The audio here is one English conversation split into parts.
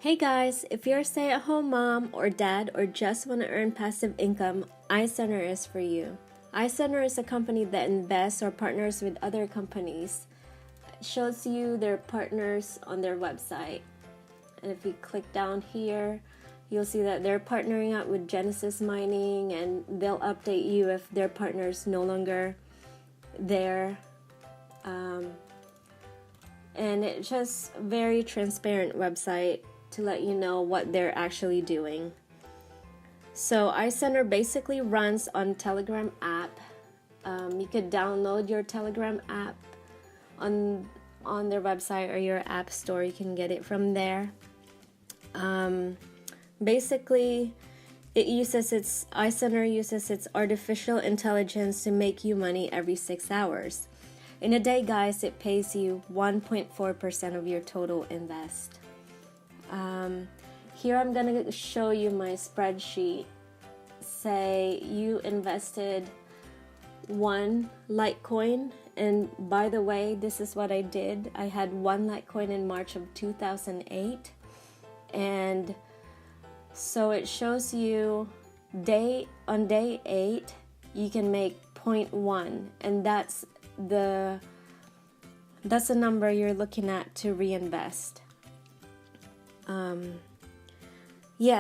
Hey guys, if you're a stay-at-home mom or dad or just want to earn passive income, iCenter is for you. iCenter is a company that invests or partners with other companies. It shows you their partners on their website. And if you click down here, you'll see that they're partnering up with Genesis Mining, and they'll update you if their partner's no longer there. And it's just a very transparent website to let you know what they're actually doing. So iCenter basically runs on Telegram app. You could download your Telegram app on their website or your app store. You can get it from there. Basically, iCenter uses its artificial intelligence to make you money every 6 hours. In a day, guys, it pays you 1.4% of your total invest. Here I'm going to show you my spreadsheet. Say you invested one Litecoin, and by the way, this is what I did. I had one Litecoin in March of 2008, and so it shows you on day 8 you can make 0.1, and that's the number you're looking at to reinvest.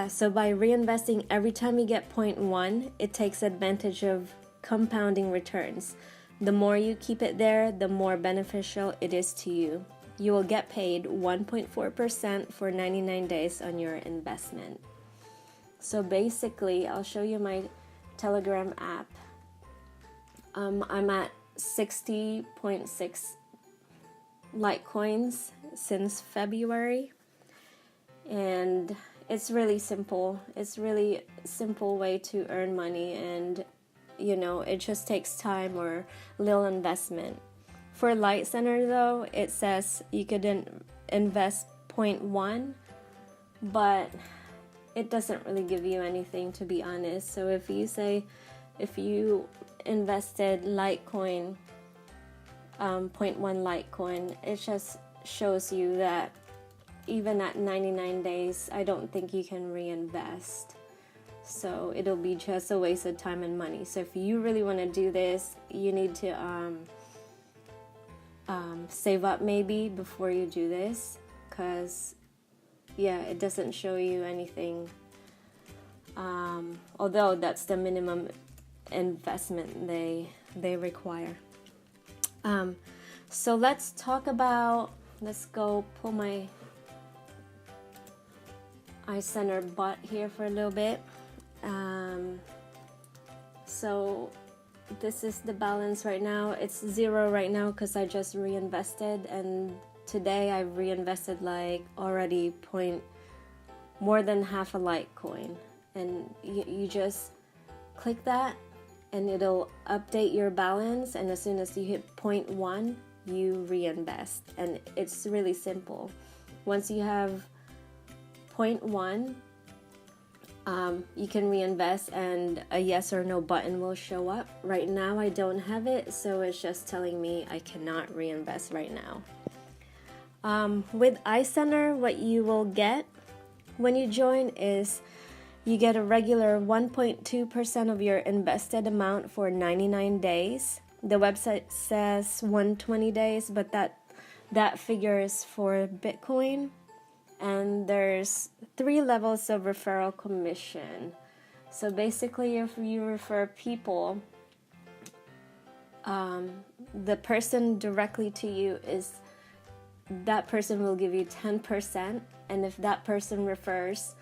So by reinvesting every time you get 0.1, it takes advantage of compounding returns. The more you keep it there, the more beneficial it is to you. You will get paid 1.4% for 99 days on your investment. So basically, I'll show you my Telegram app. I'm at 60.6 Litecoins since February. And it's really simple. It's really simple way to earn money, and it just takes time or little investment. For iCenter though, it says you could invest 0.1, but it doesn't really give you anything, to be honest. So if you invested Litecoin, 0.1 Litecoin, it just shows you that even at 99 days, I don't think you can reinvest. So it'll be just a waste of time and money. So if you really want to do this, you need to save up maybe before you do this, because it doesn't show you anything. Although that's the minimum investment they require. So let's go pull my iCenter bot here for a little bit. So this is the balance right now. It's 0 right now because I just reinvested, and today I've reinvested like already more than half a Litecoin. And you just click that and it'll update your balance, and as soon as you hit 0.1 you reinvest. And it's really simple. Once you have 0.1, you can reinvest, and a yes or no button will show up. Right now I don't have it, so it's just telling me I cannot reinvest right now. With iCenter, what you will get when you join is you get a regular 1.2% of your invested amount for 99 days. The website says 120 days, but that figure is for Bitcoin. And there's 3 levels of referral commission. So basically, if you refer people, the person directly to you, that person will give you 10%. And if that person refers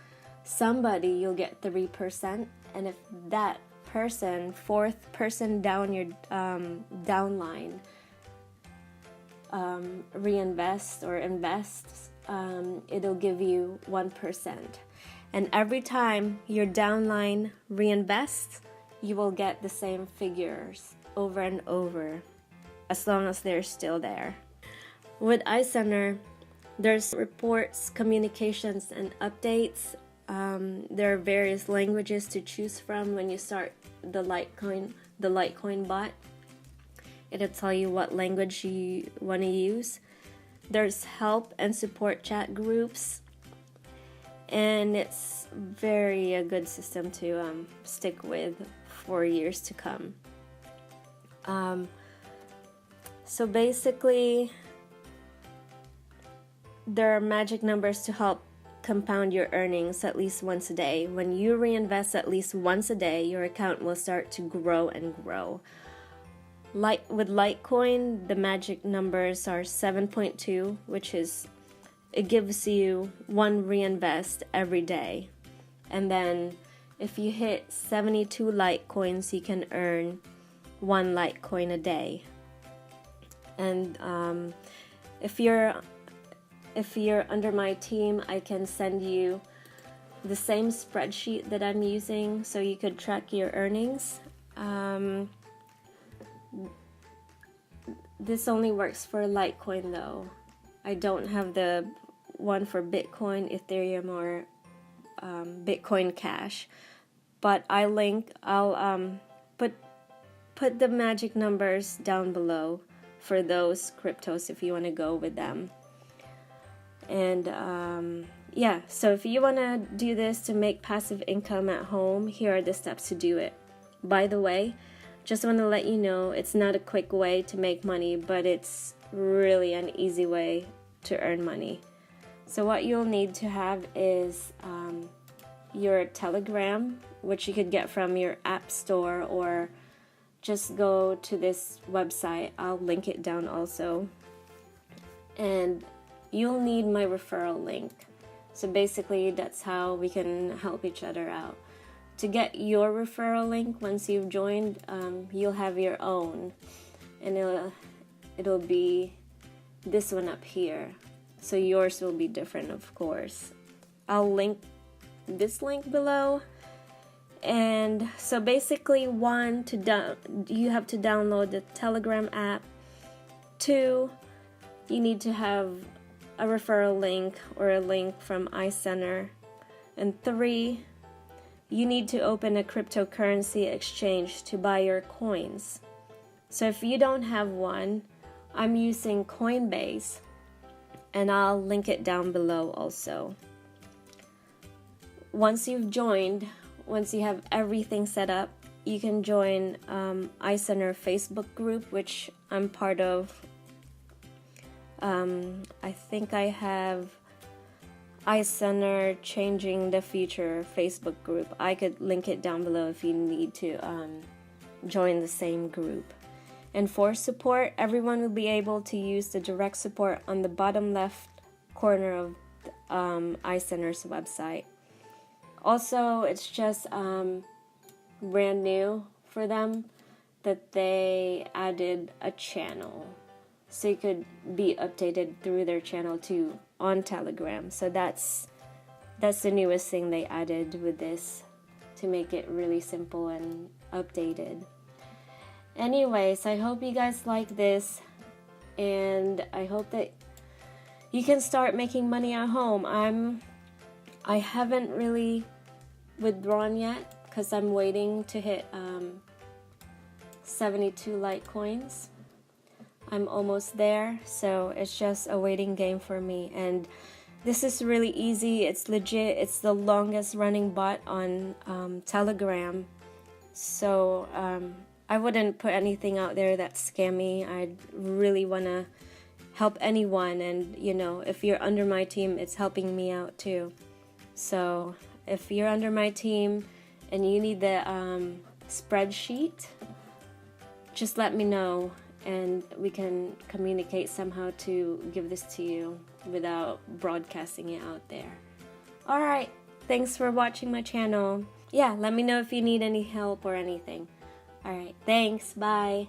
somebody, you'll get 3%. And if that person, 4th person down your downline, reinvests or invests, it'll give you 1%. And every time your downline reinvests, you will get the same figures over and over, as long as they're still there. With iCenter, there's reports, communications, and updates. There are various languages to choose from when you start the Litecoin bot. It'll tell you what language you want to use. There's help and support chat groups. and it's very a good system to stick with for years to come. So basically, there are magic numbers to help compound your earnings at least once a day. When you reinvest at least once a day, your account will start to grow and grow. With Litecoin, the magic numbers are 7.2, which is, it gives you one reinvest every day. And then if you hit 72 Litecoins, you can earn one Litecoin a day. And if you're under my team, I can send you the same spreadsheet that I'm using so you could track your earnings. This only works for Litecoin though. I don't have the one for Bitcoin, Ethereum, or Bitcoin Cash. But I'll put the magic numbers down below for those cryptos if you want to go with them. And yeah, so if you want to do this to make passive income at home, here are the steps to do it. By the way, just want to let you know, it's not a quick way to make money, but it's really an easy way to earn money. So what you'll need to have is your Telegram, which you could get from your app store, or just go to this website. I'll link it down also. And you'll need my referral link. So basically, that's how we can help each other out. To get your referral link, once you've joined, you'll have your own. And it'll be this one up here. So yours will be different, of course. I'll link this link below. And so basically, one, you have to download the Telegram app. 2, you need to have a referral link or a link from iCenter. And 3, you need to open a cryptocurrency exchange to buy your coins. So if you don't have one, I'm using Coinbase, and I'll link it down below also. Once you've joined, once you have everything set up, you can join iCenter Facebook group, which I'm part of. I think I have iCenter Changing the Future Facebook group. I could link it down below if you need to join the same group. And for support, everyone will be able to use the direct support on the bottom left corner of iCenter's website. Also, it's just brand new for them that they added a channel, so you could be updated through their channel too on Telegram. So that's the newest thing they added with this, to make it really simple and updated. Anyways, I hope you guys like this, and I hope that you can start making money at home. I haven't really withdrawn yet because I'm waiting to hit 72 Litecoins. I'm almost there, so it's just a waiting game for me. And this is really easy. It's legit. It's the longest running bot on Telegram. So I wouldn't put anything out there that's scammy. I really want to help anyone, and you know, if you're under my team, it's helping me out too. So if you're under my team and you need the spreadsheet, just let me know, and we can communicate somehow to give this to you without broadcasting it out there. Alright, thanks for watching my channel. Yeah, let me know if you need any help or anything. Alright, thanks, bye.